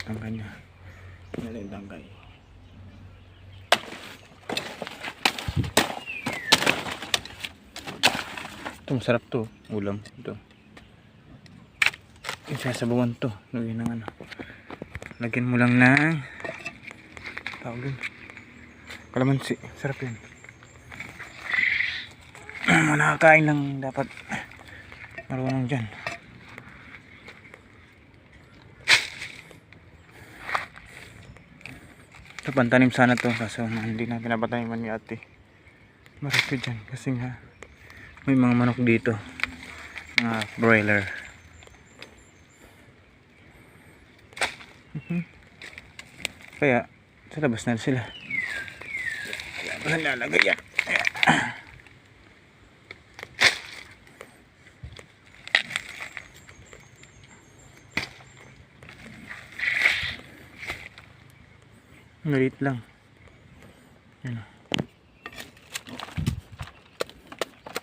tangkay niya. Yan yung tangkay. Ito masarap to. Ulam. Ito. Yung sasabawan to. Lagyan ng ano. Lagyan mo lang ng tawag yun. Kalamansi. Sarap yun. Mga nakakain lang dapat marunong dyan. Ito pantanim sana to kaso hindi na pinapataniman ni ate. Marami dyan kasi nga may mga manok dito, mga broiler. Kaya sa labas na sila. Kaya ba nalalagay yan? Ngalit lang. Yan.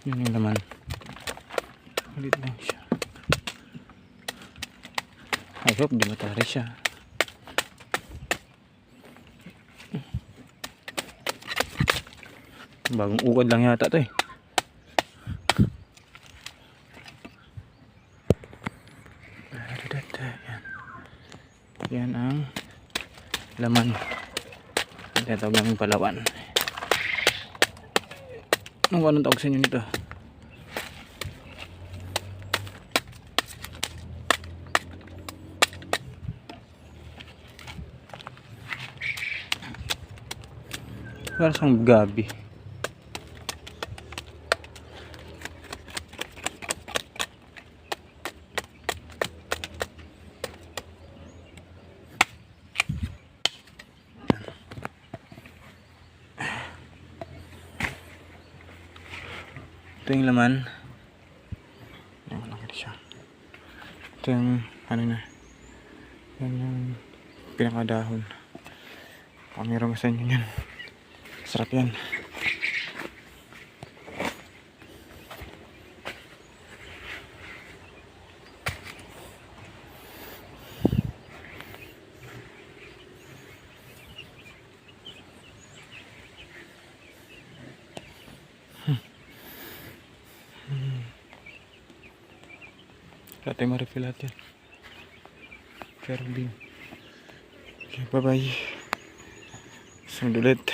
Yun yung laman. Ngalit lang siya. I hope di matari siya. Bagong ukod lang yata to eh. Yan ang laman. Tinatawag namin palawan. Anong tawag sa inyo nito? Parang siyang gabi. Ito yung laman. Ayan, nakita siya. Ito yung ano na. Yan yung pinakadahon. Kamera ko sa inyo yan. Sarap yan. Wala tayong ma-refill natin. Carabin. Okay, bye bye. Sunod ulit.